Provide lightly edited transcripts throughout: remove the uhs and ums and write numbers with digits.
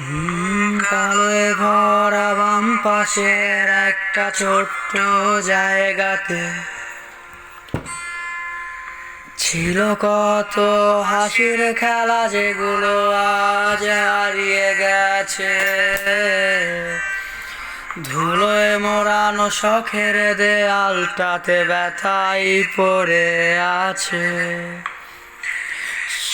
কালোয় ভরা বাম পাশের একটা ছোট্ট জায়গাতে ছিল কত হাসির খেলা, যেগুলো আজ হারিয়ে গেছে। ধুলোয় মোড়ানো শখের দেয়ালটাতে ব্যথাই পড়ে আছে।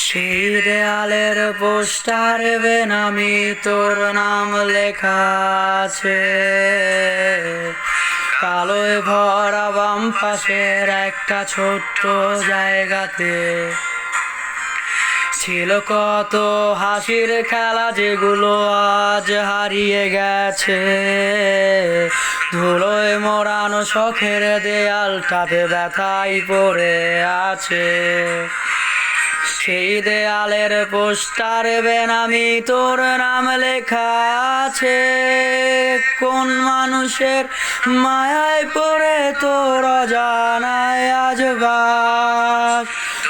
সেই দেয়ালের পোস্টারে বেনামি তোর নাম লেখা আছে। কালোয় ভরা বাম পাশের একটা ছোট্ট জায়গাতে ছিল কত হাসির খেলা, যেগুলো আজ হারিয়ে গেছে। ধুলোয় মোড়ানো শখের দেয়ালটাতে ব্যথাই পড়ে আছে। সেই দেয়ালের পোস্টারে বেনামি তোর নাম লেখা আছে। কোন মানুষের মায়ায় পড়ে তোর অজানায় আজ বাস।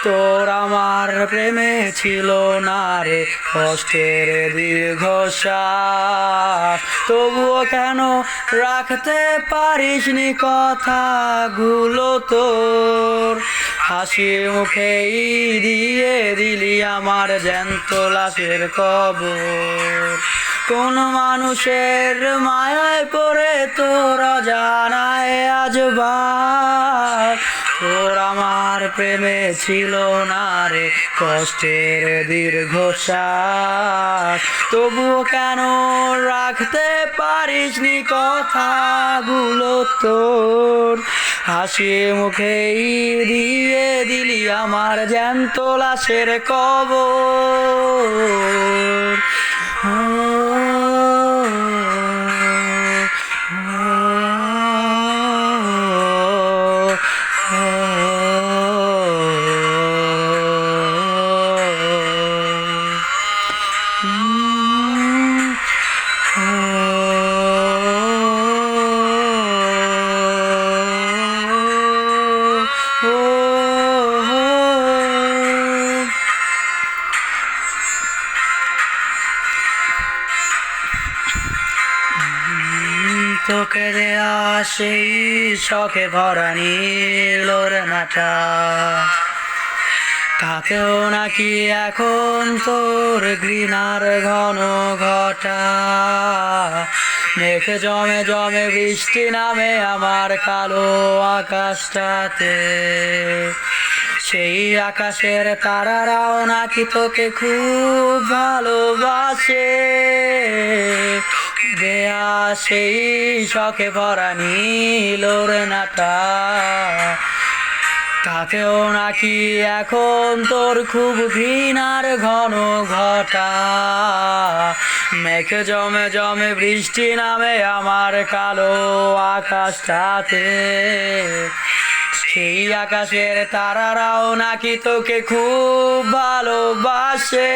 তোর আমার প্রেমে ছিল না রে কষ্টের দীর্ঘশ্বাস। তবুও কেন রাখতে পারিসনি কথাগুলো তোর? হাসি মুখেই দিয়ে দিলি আমার জ্যান্ত লাশের কবর। কোন মানুষের মায়ায় পড়ে তোর অজানায় আজ বাস। তোর আমার প্রেমে ছিল না রে কষ্টের দীর্ঘশ্বাস। তবুও কেন রাখতে পারিসনি কথাগুলো তোর? হাসি মুখেই দিয়ে দিলি আমার জ্যান্ত লাশের কবর। তোকে দেয়া সেই শখে ভরা নীল ওড়নাটা, তাতেও নাকি এখন তোর ঘৃণার ঘন ঘটা। মেঘে জমে জমে বৃষ্টি নামে আমার কালো আকাশটাতে। সেই আকাশের তারারাও নাকি তোকে খুব ভালোবাসে। দেয়া সেই শখে ভরা নীল ওড়নাটা, তাতেও নাকি এখন তোর খুব ঘৃণার ঘন ঘটা। মেঘে জমে জমে বৃষ্টি নামে আমার কালো আকাশটাতে। সেই আকাশের তারারাও নাকি তোকে খুব ভালোবাসে।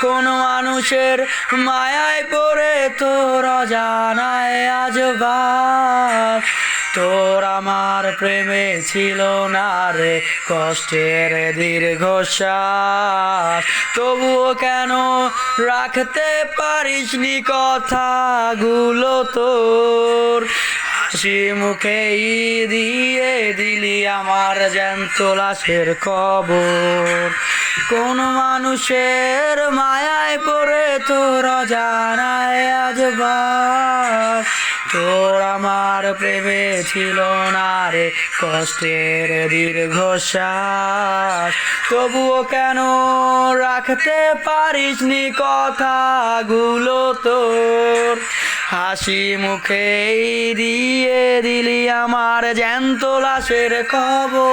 কোন মানুষের মায়ায় পড়ে তোর অজানায় আজ বাস। তোর আমার প্রেমে ছিল না রে কষ্টের দীর্ঘশ্বাস। তবুও কেন রাখতে পারিসনি কথাগুলো তোর? হাসি মুখেই দিয়ে দিলি আমার জ্যান্ত লাশের কবর। কোন মানুষের মায়ায় পড়ে তোর অজানায় আজ বাস। তোর আমার প্রেমে ছিল না রে কষ্টের দীর্ঘশ্বাস। তবুও কেন রাখতে পারিসনি কথাগুলো তোর? হাসি মুখেই দিয়ে দিলি আমার জ্যান্ত লাশের খবর।